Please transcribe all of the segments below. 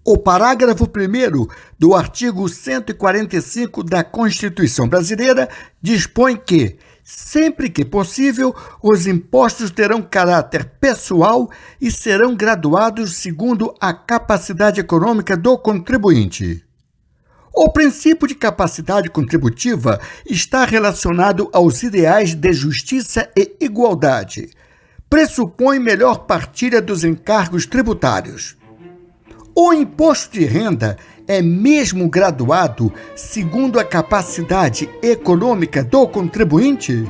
O parágrafo 1º do artigo 145 da Constituição Brasileira dispõe que, sempre que possível, os impostos terão caráter pessoal e serão graduados segundo a capacidade econômica do contribuinte. O princípio de capacidade contributiva está relacionado aos ideais de justiça e igualdade. Pressupõe melhor partilha dos encargos tributários. O imposto de renda é mesmo graduado segundo a capacidade econômica do contribuinte?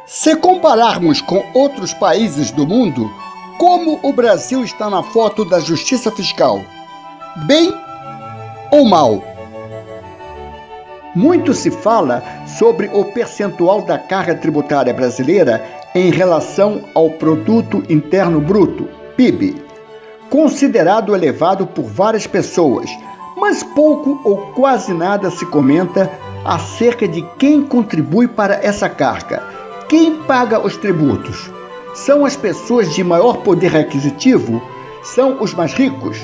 Se compararmos com outros países do mundo, como o Brasil está na foto da justiça fiscal? Bem ou mal? Muito se fala sobre o percentual da carga tributária brasileira em relação ao Produto Interno Bruto, PIB, considerado elevado por várias pessoas, mas pouco ou quase nada se comenta acerca de quem contribui para essa carga. Quem paga os tributos? São as pessoas de maior poder aquisitivo? São os mais ricos?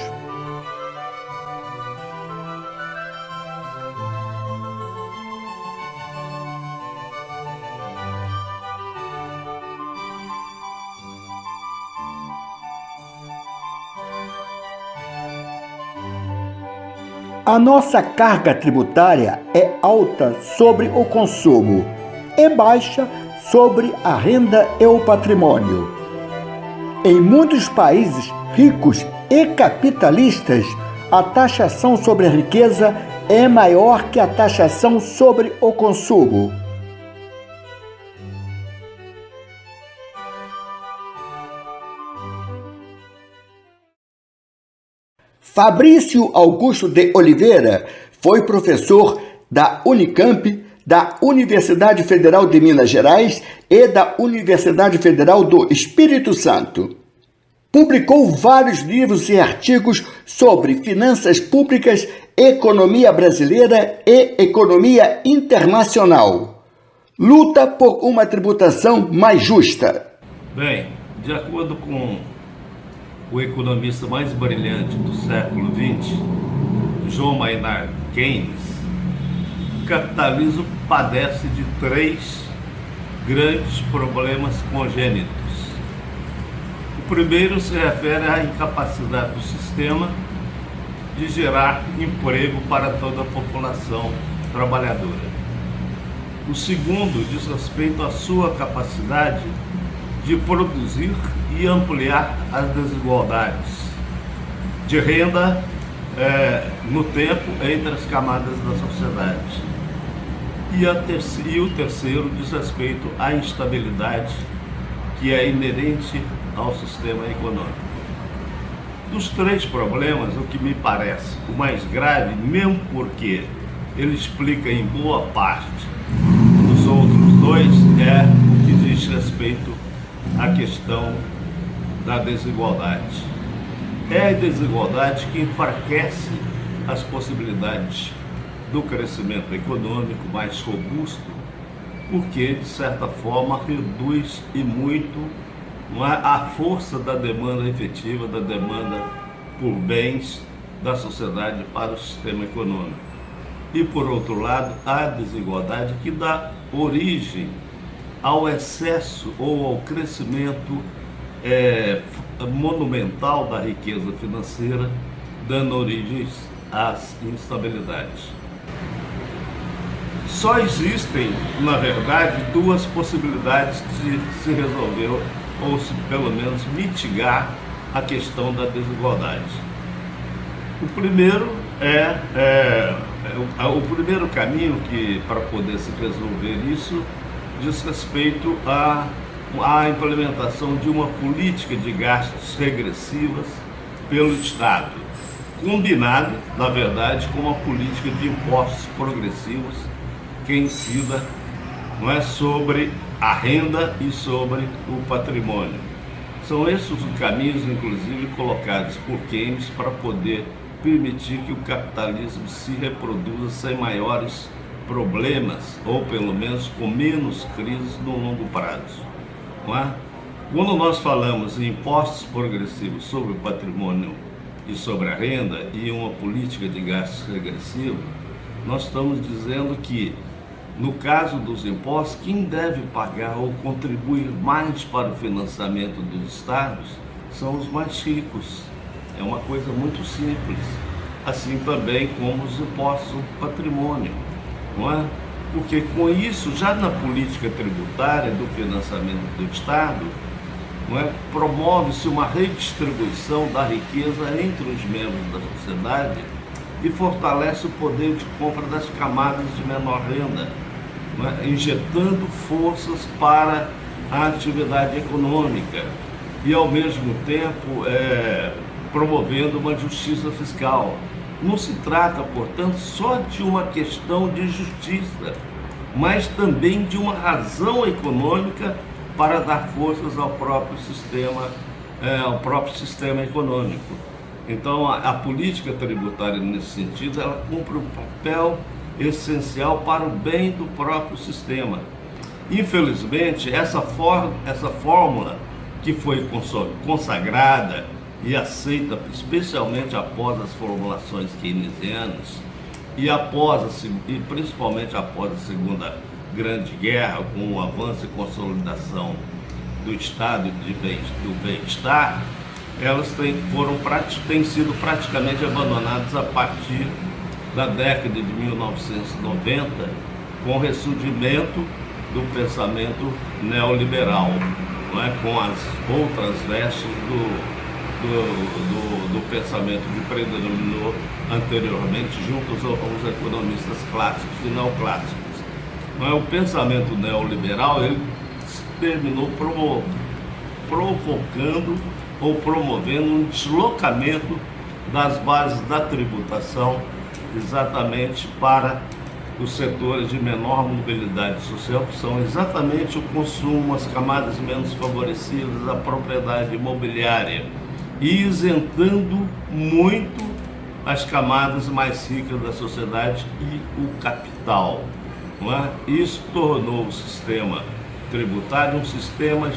A nossa carga tributária é alta sobre o consumo e baixa sobre a renda e o patrimônio. Em muitos países ricos e capitalistas, a taxação sobre a riqueza é maior que a taxação sobre o consumo. Fabrício Augusto de Oliveira foi professor da Unicamp, da Universidade Federal de Minas Gerais e da Universidade Federal do Espírito Santo. Publicou vários livros e artigos sobre finanças públicas, economia brasileira e economia internacional. Luta por uma tributação mais justa. Bem, de acordo com o economista mais brilhante do século XX, John Maynard Keynes, o capitalismo padece de 3 grandes problemas congênitos. O primeiro se refere à incapacidade do sistema de gerar emprego para toda a população trabalhadora. O segundo diz respeito à sua capacidade de produzir e ampliar as desigualdades de renda no tempo entre as camadas da sociedade. E o terceiro diz respeito à instabilidade que é inerente ao sistema econômico. Dos três problemas, o que me parece o mais grave, mesmo porque ele explica em boa parte dos outros dois, é o que diz respeito à questão da desigualdade. É a desigualdade que enfraquece as possibilidades do crescimento econômico mais robusto, porque, de certa forma, reduz e muito a força da demanda efetiva, da demanda por bens da sociedade para o sistema econômico. E, por outro lado, a desigualdade que dá origem ao excesso ou ao crescimento monumental da riqueza financeira, dando origem às instabilidades. Só existem, na verdade, duas possibilidades de se resolver, ou se pelo menos mitigar a questão da desigualdade. O primeiro o primeiro caminho que, para poder se resolver isso, diz respeito à implementação de uma política de gastos regressivas pelo Estado, combinado, na verdade, com uma política de impostos progressivos que incida, não é, sobre a renda e sobre o patrimônio. São esses os caminhos, inclusive, colocados por Keynes para poder permitir que o capitalismo se reproduza sem maiores problemas, ou pelo menos com menos crises no longo prazo. Não é? Quando nós falamos em impostos progressivos sobre o patrimônio e sobre a renda e uma política de gastos regressivo, nós estamos dizendo que, no caso dos impostos, quem deve pagar ou contribuir mais para o financiamento dos estados são os mais ricos. É uma coisa muito simples. Assim também como os impostos do patrimônio, não é? Porque com isso, já na política tributária do financiamento do Estado, não é, promove-se uma redistribuição da riqueza entre os membros da sociedade e fortalece o poder de compra das camadas de menor renda, não é, injetando forças para a atividade econômica e, ao mesmo tempo, promovendo uma justiça fiscal. Não se trata, portanto, só de uma questão de justiça, mas também de uma razão econômica para dar forças ao próprio sistema econômico. Então, a política tributária, nesse sentido, ela cumpre um papel essencial para o bem do próprio sistema. Infelizmente, essa fórmula que foi consagrada e aceita especialmente após as formulações keynesianas e principalmente após a Segunda Grande Guerra, com o avanço e consolidação do estado do bem-estar, elas têm sido praticamente abandonadas a partir da década de 1990, com o ressurgimento do pensamento neoliberal, não é? Com as outras vestes do pensamento que predominou anteriormente junto aos economistas clássicos e neoclássicos. Não é? O pensamento neoliberal ele terminou provocando ou promovendo um deslocamento das bases da tributação exatamente para os setores de menor mobilidade social, que são exatamente o consumo, as camadas menos favorecidas, a propriedade imobiliária, e isentando muito as camadas mais ricas da sociedade e o capital. Não é? Isso tornou o sistema tributário um sistema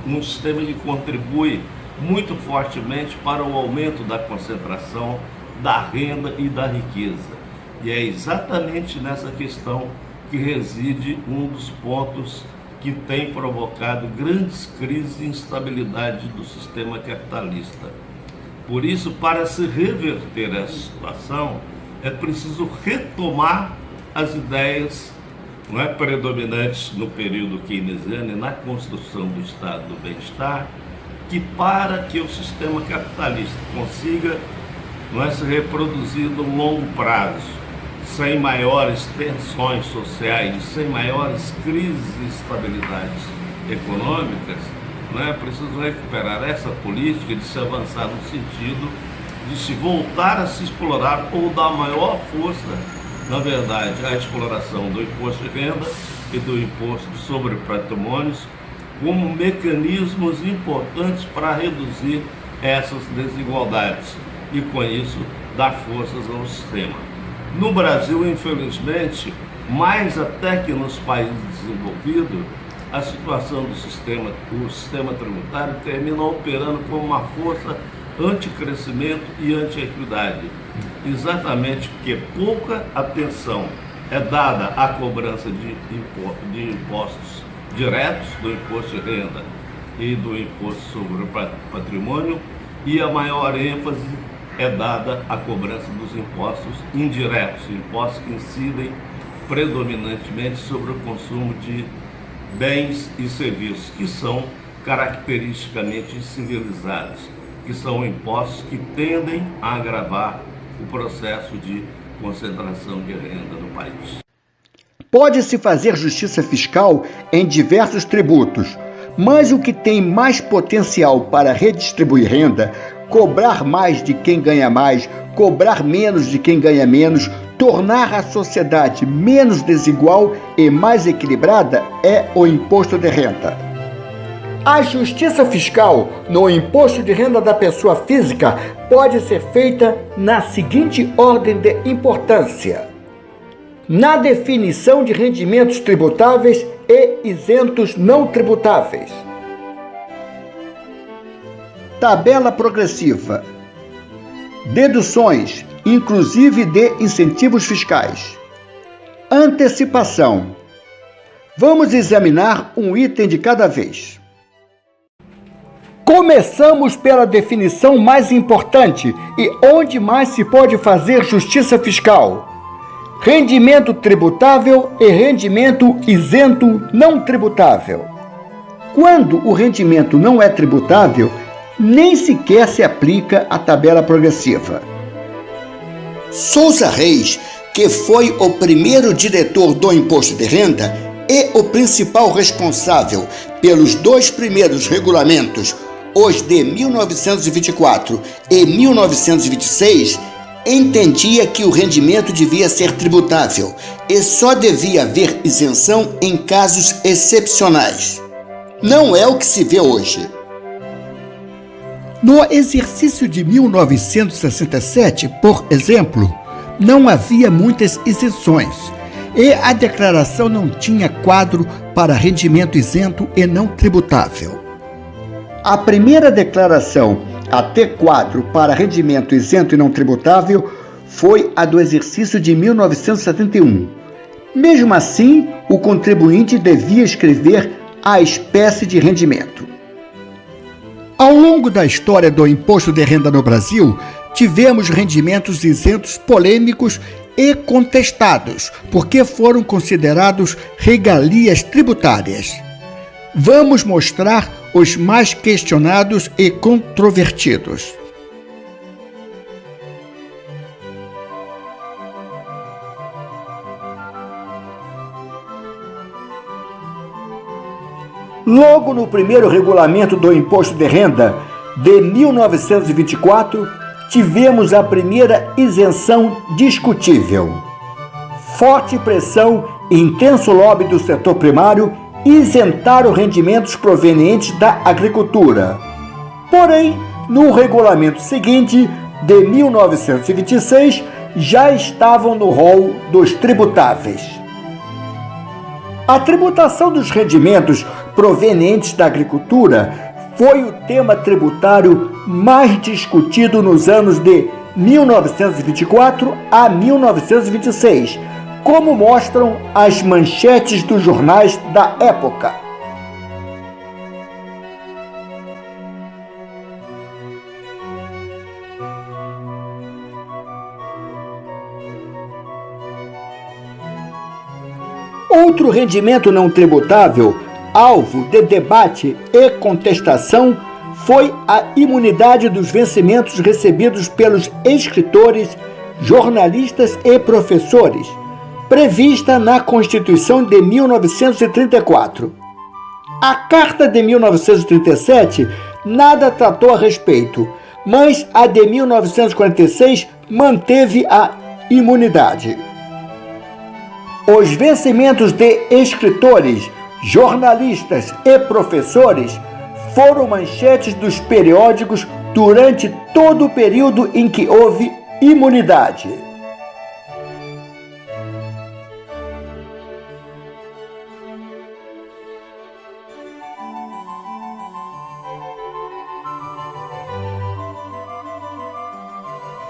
um sistema que contribui muito fortemente para o aumento da concentração da renda e da riqueza. E é exatamente nessa questão que reside um dos pontos que tem provocado grandes crises e instabilidade do sistema capitalista. Por isso, para se reverter essa situação, é preciso retomar as ideias, não é, predominantes no período keynesiano e na construção do estado do bem-estar, que para que o sistema capitalista consiga não é se reproduzir no longo prazo, sem maiores tensões sociais, sem maiores crises e instabilidades econômicas, não é preciso recuperar essa política de se avançar no sentido de se voltar a se explorar ou dar maior força, na verdade, à exploração do imposto de renda e do imposto sobre patrimônios como mecanismos importantes para reduzir essas desigualdades e, com isso, dar forças ao sistema. No Brasil, infelizmente, mais até que nos países desenvolvidos, a situação do sistema, o sistema tributário termina operando como uma força anti-crescimento e anti-equidade, exatamente porque pouca atenção é dada à cobrança de impostos diretos, do imposto de renda e do imposto sobre o patrimônio, e a maior ênfase é dada à cobrança dos impostos indiretos, impostos que incidem predominantemente sobre o consumo de bens e serviços, que são caracteristicamente civilizados, que são impostos que tendem a agravar o processo de concentração de renda no país. Pode-se fazer justiça fiscal em diversos tributos, mas o que tem mais potencial para redistribuir renda, cobrar mais de quem ganha mais, cobrar menos de quem ganha menos, tornar a sociedade menos desigual e mais equilibrada é o imposto de renda. A justiça fiscal no imposto de renda da pessoa física pode ser feita na seguinte ordem de importância: na definição de rendimentos tributáveis e isentos não tributáveis. Tabela progressiva. Deduções, inclusive de incentivos fiscais. Antecipação. Vamos examinar um item de cada vez. Começamos pela definição mais importante e onde mais se pode fazer justiça fiscal: rendimento tributável e rendimento isento não tributável. Quando o rendimento não é tributável, nem sequer se aplica a tabela progressiva. Souza Reis, que foi o primeiro diretor do imposto de renda e o principal responsável pelos dois primeiros regulamentos, os de 1924 e 1926, entendia que o rendimento devia ser tributável e só devia haver isenção em casos excepcionais. Não é o que se vê hoje. No exercício de 1967, por exemplo, não havia muitas isenções e a declaração não tinha quadro para rendimento isento e não tributável. A primeira declaração a ter quadro para rendimento isento e não tributável foi a do exercício de 1971. Mesmo assim, o contribuinte devia escrever a espécie de rendimento. Ao longo da história do imposto de renda no Brasil, tivemos rendimentos isentos polêmicos e contestados, porque foram considerados regalias tributárias. Vamos mostrar os mais questionados e controvertidos. Logo no primeiro regulamento do imposto de renda de 1924, tivemos a primeira isenção discutível. Forte pressão e intenso lobby do setor primário isentaram rendimentos provenientes da agricultura. Porém, no regulamento seguinte, de 1926, já estavam no rol dos tributáveis. A tributação dos rendimentos provenientes da agricultura foi o tema tributário mais discutido nos anos de 1924 a 1926, como mostram as manchetes dos jornais da época. Outro rendimento não tributável, alvo de debate e contestação, foi a imunidade dos vencimentos recebidos pelos escritores, jornalistas e professores, prevista na Constituição de 1934. A Carta de 1937 nada tratou a respeito, mas a de 1946 manteve a imunidade. Os vencimentos de escritores, jornalistas e professores foram manchetes dos periódicos durante todo o período em que houve imunidade.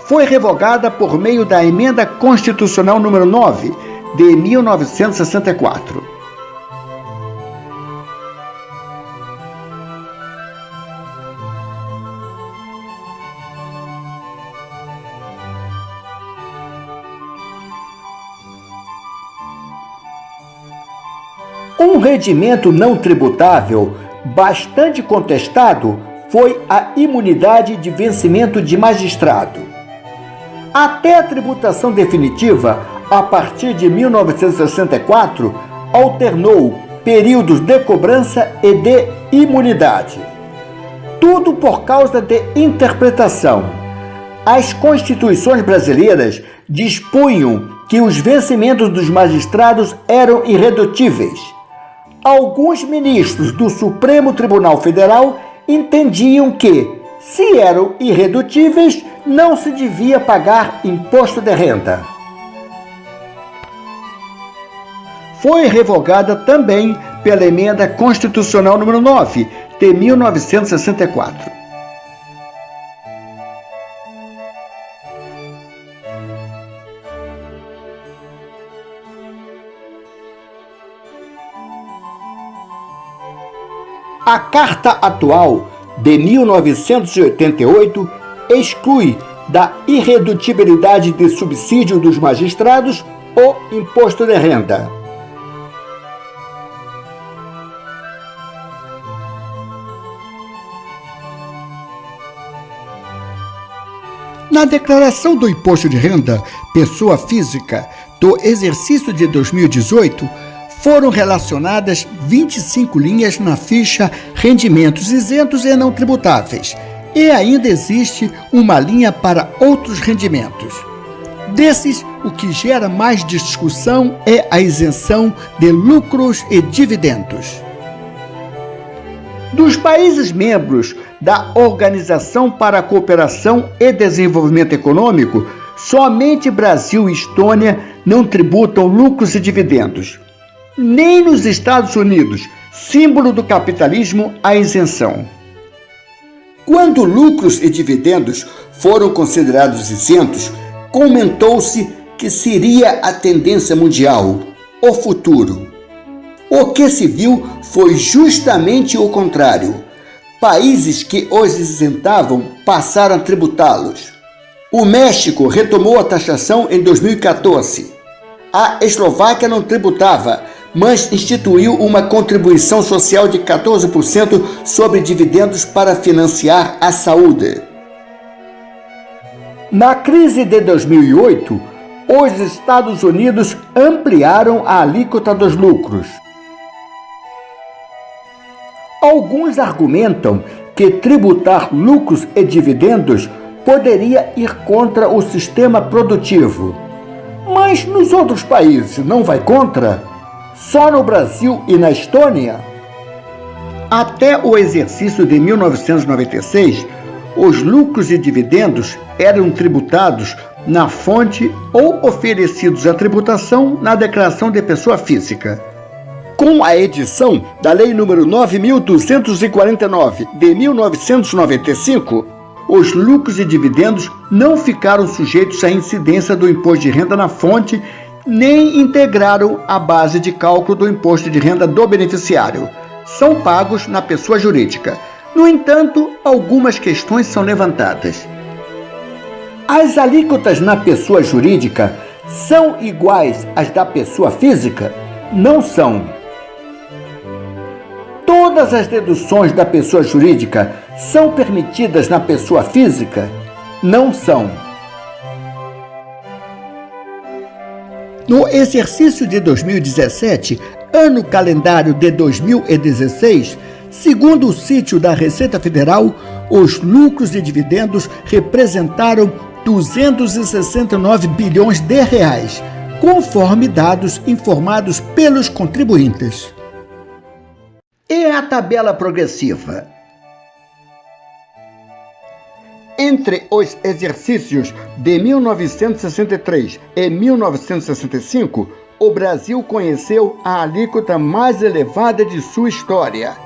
Foi revogada por meio da Emenda Constitucional número 9, de 1964. Um rendimento não tributável bastante contestado foi a imunidade de vencimento de magistrado. Até a tributação definitiva, a partir de 1964, alternou períodos de cobrança e de imunidade. Tudo por causa de interpretação. As constituições brasileiras dispunham que os vencimentos dos magistrados eram irredutíveis. Alguns ministros do Supremo Tribunal Federal entendiam que, se eram irredutíveis, não se devia pagar imposto de renda. Foi revogada também pela Emenda Constitucional número 9, de 1964. A Carta atual de 1988 exclui da irredutibilidade de subsídio dos magistrados o imposto de renda. Na declaração do imposto de renda, pessoa física, do exercício de 2018, foram relacionadas 25 linhas na ficha Rendimentos Isentos e Não Tributáveis, e ainda existe uma linha para outros rendimentos. Desses, o que gera mais discussão é a isenção de lucros e dividendos. Dos países membros da Organização para a Cooperação e Desenvolvimento Econômico, somente Brasil e Estônia não tributam lucros e dividendos. Nem nos Estados Unidos, símbolo do capitalismo, há isenção. Quando lucros e dividendos foram considerados isentos, comentou-se que seria a tendência mundial, o futuro. O que se viu foi justamente o contrário. Países que os isentavam passaram a tributá-los. O México retomou a taxação em 2014. A Eslováquia não tributava, mas instituiu uma contribuição social de 14% sobre dividendos para financiar a saúde. Na crise de 2008, os Estados Unidos ampliaram a alíquota dos lucros. Alguns argumentam que tributar lucros e dividendos poderia ir contra o sistema produtivo. Mas nos outros países não vai contra? Só no Brasil e na Estônia? Até o exercício de 1996, os lucros e dividendos eram tributados na fonte ou oferecidos à tributação na declaração de pessoa física. Com a edição da Lei nº 9.249, de 1995, os lucros e dividendos não ficaram sujeitos à incidência do imposto de renda na fonte, nem integraram a base de cálculo do imposto de renda do beneficiário. São pagos na pessoa jurídica. No entanto, algumas questões são levantadas. As alíquotas na pessoa jurídica são iguais às da pessoa física? Não são. Todas Todas as deduções da pessoa jurídica são permitidas na pessoa física? Não são. No exercício de 2017, ano calendário de 2016, segundo o sítio da Receita Federal, os lucros e dividendos representaram 269 bilhões de reais, conforme dados informados pelos contribuintes. E a tabela progressiva? Entre os exercícios de 1963 e 1965, o Brasil conheceu a alíquota mais elevada de sua história,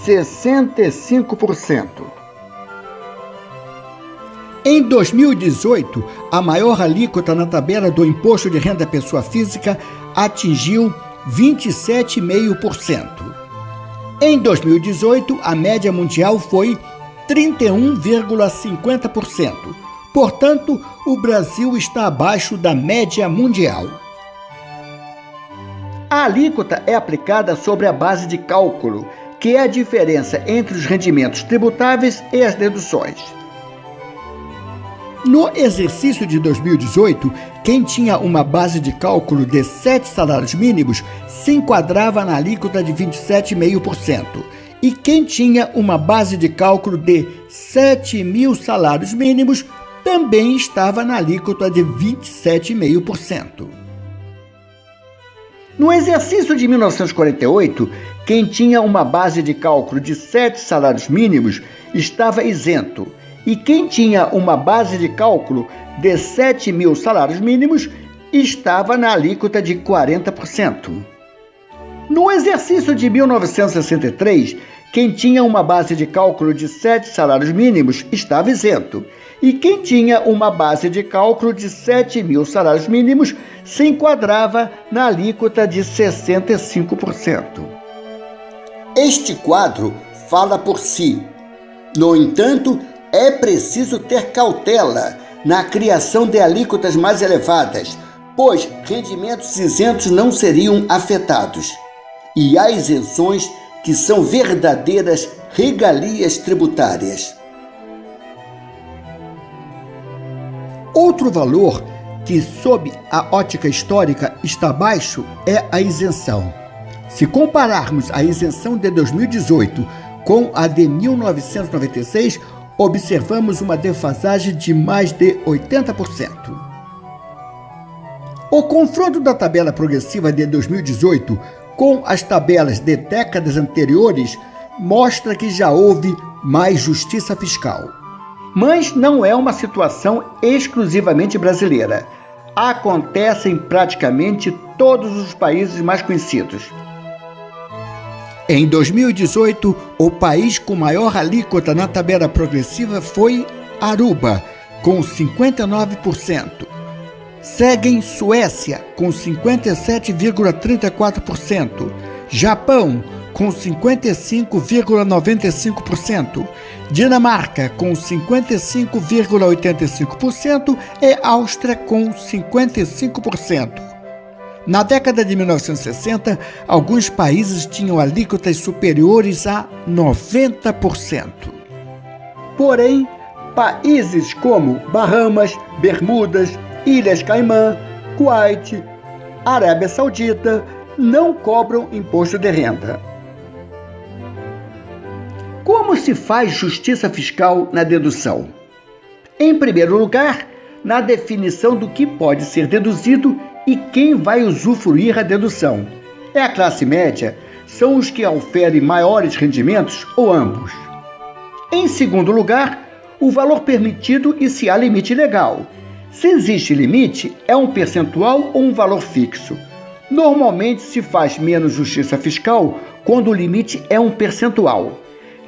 65%. Em 2018, a maior alíquota na tabela do Imposto de Renda Pessoa Física atingiu 27,5%. Em 2018, a média mundial foi 31,50%. Portanto, o Brasil está abaixo da média mundial. A alíquota é aplicada sobre a base de cálculo, que é a diferença entre os rendimentos tributáveis e as deduções. No exercício de 2018, quem tinha uma base de cálculo de 7 salários mínimos se enquadrava na alíquota de 27,5%. E quem tinha uma base de cálculo de 7.000 salários mínimos também estava na alíquota de 27,5%. No exercício de 1948, quem tinha uma base de cálculo de 7 salários mínimos estava isento, e quem tinha uma base de cálculo de 7.000 salários mínimos estava na alíquota de 40%. No exercício de 1963, quem tinha uma base de cálculo de 7 salários mínimos estava isento, e quem tinha uma base de cálculo de 7.000 salários mínimos se enquadrava na alíquota de 65%. Este quadro fala por si. No entanto, é preciso ter cautela na criação de alíquotas mais elevadas, pois rendimentos isentos não seriam afetados. E há isenções que são verdadeiras regalias tributárias. Outro valor que, sob a ótica histórica, está baixo é a isenção. Se compararmos a isenção de 2018 com a de 1996, observamos uma defasagem de mais de 80%. O confronto da tabela progressiva de 2018 com as tabelas de décadas anteriores mostra que já houve mais justiça fiscal. Mas não é uma situação exclusivamente brasileira. Acontece em praticamente todos os países mais conhecidos. Em 2018, o país com maior alíquota na tabela progressiva foi Aruba, com 59%. Seguem Suécia, com 57,34%. Japão, com 55,95%. Dinamarca, com 55,85% e Áustria, com 55%. Na década de 1960, alguns países tinham alíquotas superiores a 90%. Porém, países como Bahamas, Bermudas, Ilhas Caimã, Kuwait, Arábia Saudita não cobram imposto de renda. Como se faz justiça fiscal na dedução? Em primeiro lugar, na definição do que pode ser deduzido e quem vai usufruir a dedução. É a classe média, são os que oferem maiores rendimentos ou ambos. Em segundo lugar, o valor permitido e se há limite legal. Se existe limite, é um percentual ou um valor fixo. Normalmente se faz menos justiça fiscal quando o limite é um percentual.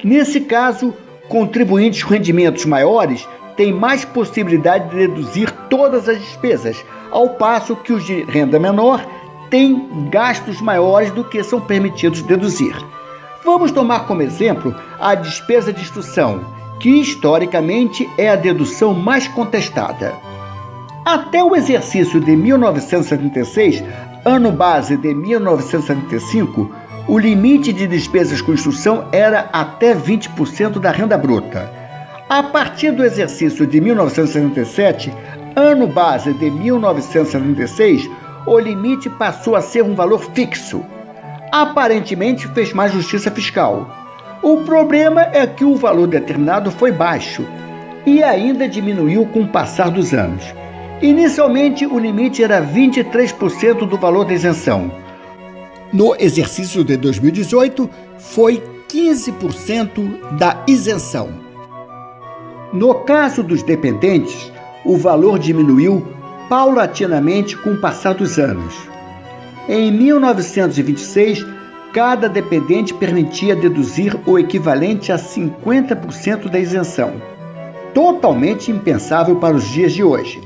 Nesse caso, contribuintes com rendimentos maiores têm mais possibilidade de deduzir todas as despesas, ao passo que os de renda menor têm gastos maiores do que são permitidos deduzir. Vamos tomar como exemplo a despesa de instrução, que historicamente é a dedução mais contestada. Até o exercício de 1976, ano base de 1975, o limite de despesas com instrução era até 20% da renda bruta. A partir do exercício de 1977, ano base de 1976, o limite passou a ser um valor fixo. Aparentemente fez mais justiça fiscal. O problema é que o valor determinado foi baixo e ainda diminuiu com o passar dos anos. Inicialmente, o limite era 23% do valor da isenção. No exercício de 2018, foi 15% da isenção. No caso dos dependentes, o valor diminuiu paulatinamente com o passar dos anos. Em 1926, cada dependente permitia deduzir o equivalente a 50% da isenção, totalmente impensável para os dias de hoje.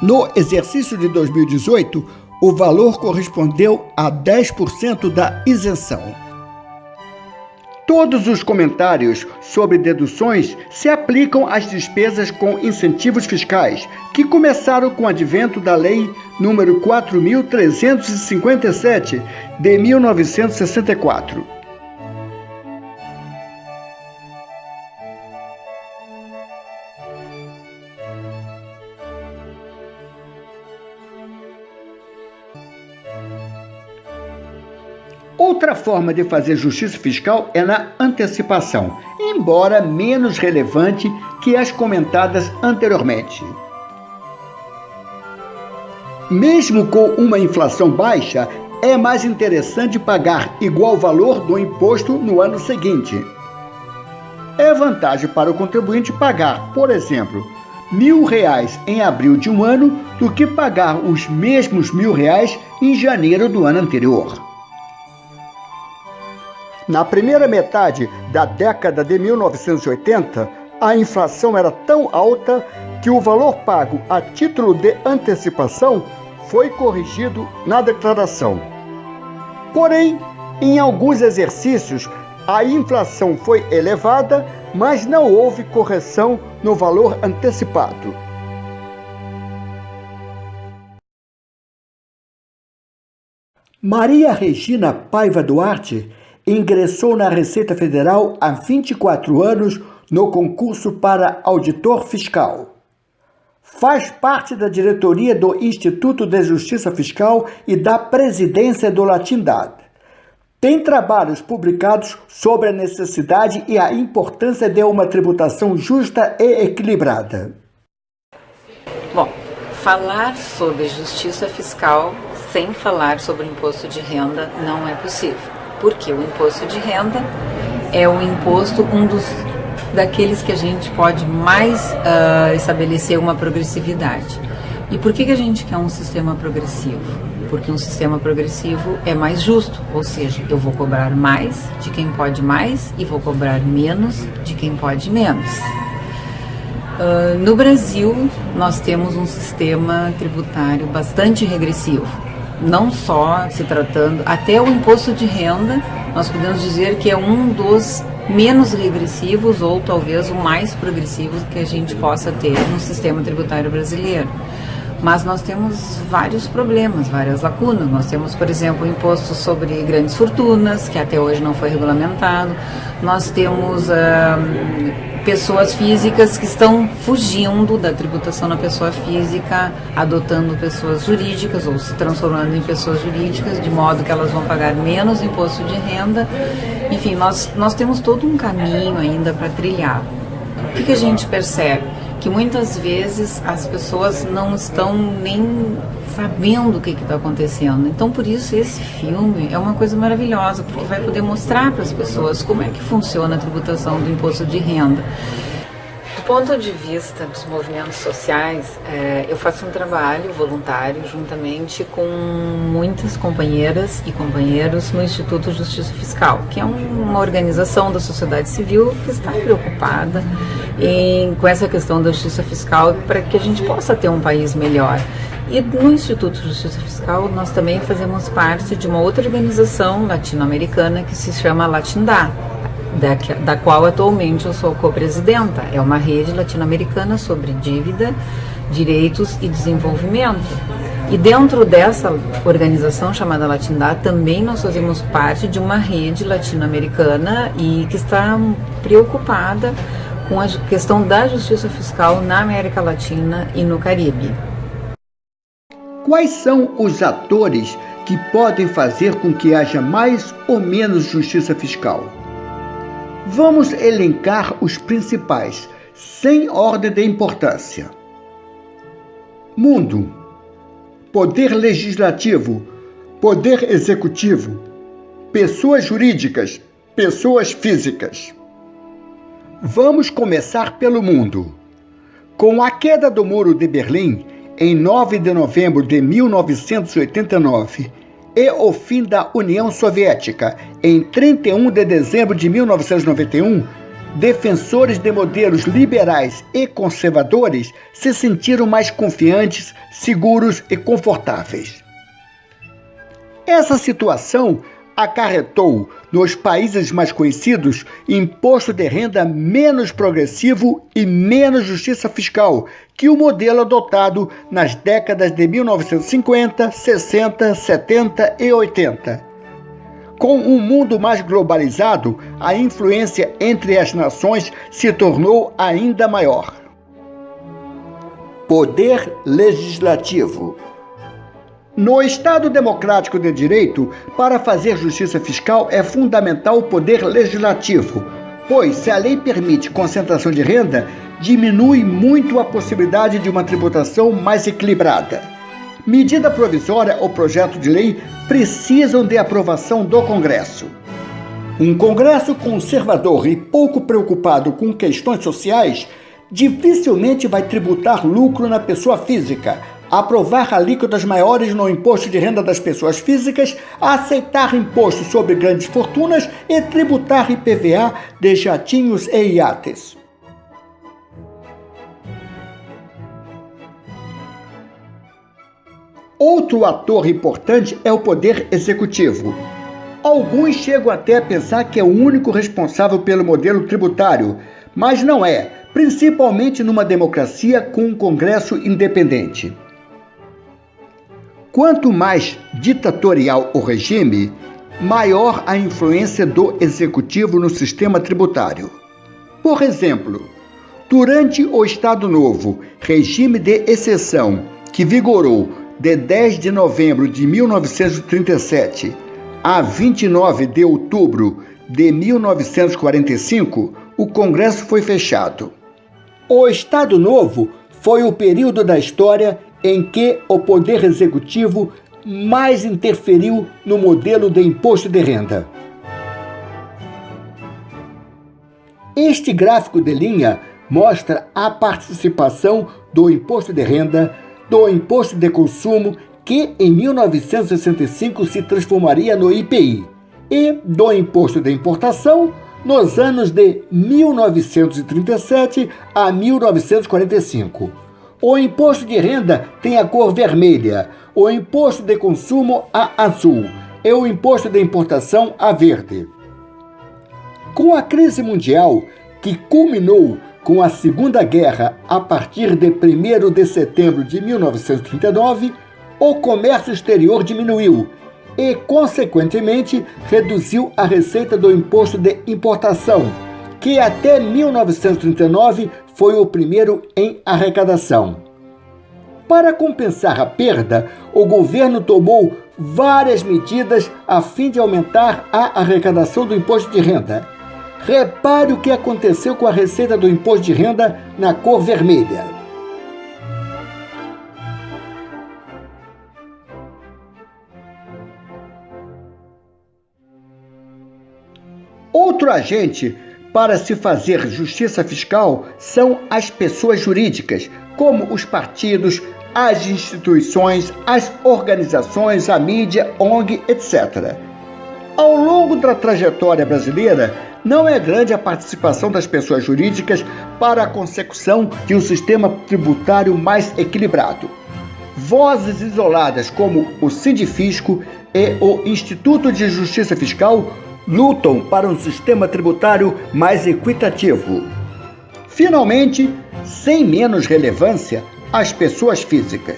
No exercício de 2018, o valor correspondeu a 10% da isenção. Todos os comentários sobre deduções se aplicam às despesas com incentivos fiscais, que começaram com o advento da Lei nº 4.357, de 1964. Outra forma de fazer justiça fiscal é na antecipação, embora menos relevante que as comentadas anteriormente. Mesmo com uma inflação baixa, é mais interessante pagar igual valor do imposto no ano seguinte. É vantagem para o contribuinte pagar, por exemplo, R$1.000 em abril de um ano do que pagar os mesmos R$1.000 em janeiro do ano anterior. Na primeira metade da década de 1980, a inflação era tão alta que o valor pago a título de antecipação foi corrigido na declaração. Porém, em alguns exercícios, a inflação foi elevada, mas não houve correção no valor antecipado. Maria Regina Paiva Duarte ingressou na Receita Federal há 24 anos no concurso para auditor fiscal. Faz parte da diretoria do Instituto de Justiça Fiscal e da presidência do Latindad. Tem trabalhos publicados sobre a necessidade e a importância de uma tributação justa e equilibrada. Bom, falar sobre justiça fiscal sem falar sobre o imposto de renda não é possível. Porque o imposto de renda é um imposto, daqueles que a gente pode mais estabelecer uma progressividade. E por que a gente quer um sistema progressivo? Porque um sistema progressivo é mais justo, ou seja, eu vou cobrar mais de quem pode mais e vou cobrar menos de quem pode menos. No Brasil, nós temos um sistema tributário bastante regressivo. Não só se tratando, até o imposto de renda, nós podemos dizer que é um dos menos regressivos ou talvez o mais progressivo que a gente possa ter no sistema tributário brasileiro. Mas nós temos vários problemas, várias lacunas. Nós temos, por exemplo, o imposto sobre grandes fortunas, que até hoje não foi regulamentado. Nós temos pessoas físicas que estão fugindo da tributação na pessoa física, adotando pessoas jurídicas ou se transformando em pessoas jurídicas, de modo que elas vão pagar menos imposto de renda. Enfim, nós temos todo um caminho ainda para trilhar. O que a gente percebe? Que muitas vezes as pessoas não estão nem sabendo o que está acontecendo. Então, por isso, esse filme é uma coisa maravilhosa, porque vai poder mostrar para as pessoas como é que funciona a tributação do imposto de renda. Do ponto de vista dos movimentos sociais, eu faço um trabalho voluntário juntamente com muitas companheiras e companheiros no Instituto Justiça Fiscal, que é uma organização da sociedade civil que está preocupada com essa questão da justiça fiscal para que a gente possa ter um país melhor. E no Instituto Justiça Fiscal nós também fazemos parte de uma outra organização latino-americana que se chama Latindad, da qual atualmente eu sou co-presidenta. É uma rede latino-americana sobre dívida, direitos e desenvolvimento. E dentro dessa organização chamada Latindá, também nós fazemos parte de uma rede latino-americana e que está preocupada com a questão da justiça fiscal na América Latina e no Caribe. Quais são os atores que podem fazer com que haja mais ou menos justiça fiscal? Vamos elencar os principais, sem ordem de importância. Mundo, poder legislativo, poder executivo, pessoas jurídicas, pessoas físicas. Vamos começar pelo mundo. Com a queda do Muro de Berlim, em 9 de novembro de 1989, e o fim da União Soviética, em 31 de dezembro de 1991, defensores de modelos liberais e conservadores se sentiram mais confiantes, seguros e confortáveis. Essa situação acarretou, nos países mais conhecidos, imposto de renda menos progressivo e menos justiça fiscal que o modelo adotado nas décadas de 1950, 60, 70 e 80. Com um mundo mais globalizado, a influência entre as nações se tornou ainda maior. Poder legislativo. No Estado democrático de direito, para fazer justiça fiscal é fundamental o poder legislativo, pois se a lei permite concentração de renda, diminui muito a possibilidade de uma tributação mais equilibrada. Medida provisória ou projeto de lei precisam de aprovação do Congresso. Um Congresso conservador e pouco preocupado com questões sociais dificilmente vai tributar lucro na pessoa física, aprovar alíquotas maiores no imposto de renda das pessoas físicas, aceitar imposto sobre grandes fortunas e tributar IPVA de jatinhos e iates. Outro ator importante é o poder executivo. Alguns chegam até a pensar que é o único responsável pelo modelo tributário, mas não é, principalmente numa democracia com um Congresso independente. Quanto mais ditatorial o regime, maior a influência do executivo no sistema tributário. Por exemplo, durante o Estado Novo, regime de exceção, que vigorou de 10 de novembro de 1937 a 29 de outubro de 1945, o Congresso foi fechado. O Estado Novo foi o período da história em que o Poder Executivo mais interferiu no modelo de imposto de renda. Este gráfico de linha mostra a participação do imposto de renda, do imposto de consumo, que em 1965 se transformaria no IPI, e do imposto de importação nos anos de 1937 a 1945. O imposto de renda tem a cor vermelha, o imposto de consumo a azul e o imposto de importação a verde. Com a crise mundial, que culminou com a Segunda Guerra a partir de 1º de setembro de 1939, o comércio exterior diminuiu e, consequentemente, reduziu a receita do imposto de importação, que até 1939 foi o primeiro em arrecadação. Para compensar a perda, o governo tomou várias medidas a fim de aumentar a arrecadação do imposto de renda. Repare o que aconteceu com a receita do imposto de renda na cor vermelha. Outro agente para se fazer justiça fiscal são as pessoas jurídicas, como os partidos, as instituições, as organizações, a mídia, ONG, etc. Ao longo da trajetória brasileira, não é grande a participação das pessoas jurídicas para a consecução de um sistema tributário mais equilibrado. Vozes isoladas como o Sindifisco e o Instituto de Justiça Fiscal lutam para um sistema tributário mais equitativo. Finalmente, sem menos relevância, as pessoas físicas.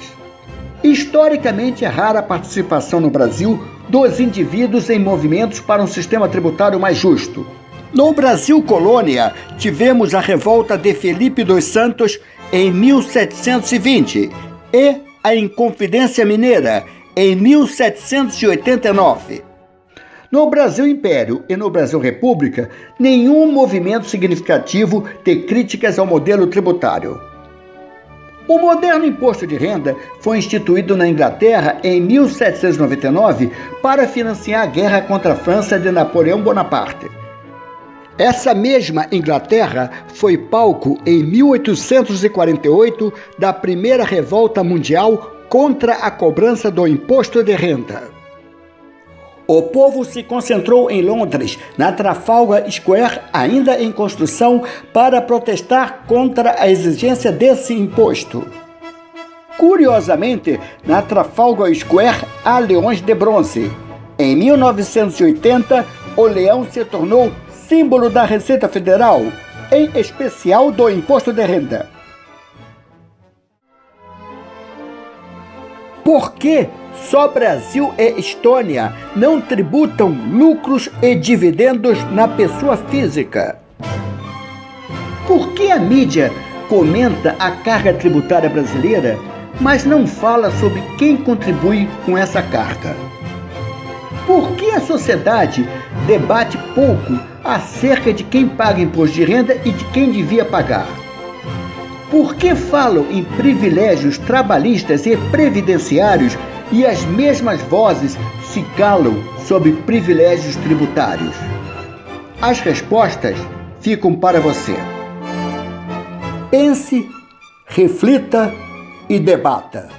Historicamente, é rara a participação no Brasil dos indivíduos em movimentos para um sistema tributário mais justo. No Brasil colônia, tivemos a revolta de Felipe dos Santos em 1720 e a Inconfidência Mineira em 1789. No Brasil Império e no Brasil República, nenhum movimento significativo de críticas ao modelo tributário. O moderno imposto de renda foi instituído na Inglaterra em 1799 para financiar a guerra contra a França de Napoleão Bonaparte. Essa mesma Inglaterra foi palco em 1848 da primeira revolta mundial contra a cobrança do imposto de renda. O povo se concentrou em Londres, na Trafalgar Square, ainda em construção, para protestar contra a exigência desse imposto. Curiosamente, na Trafalgar Square há leões de bronze. Em 1980, o leão se tornou símbolo da Receita Federal, em especial do imposto de renda. Por que só Brasil e Estônia não tributam lucros e dividendos na pessoa física? Por que a mídia comenta a carga tributária brasileira, mas não fala sobre quem contribui com essa carga? Por que a sociedade debate pouco acerca de quem paga imposto de renda e de quem devia pagar? Por que falam em privilégios trabalhistas e previdenciários e as mesmas vozes se calam sobre privilégios tributários? As respostas ficam para você. Pense, reflita e debata.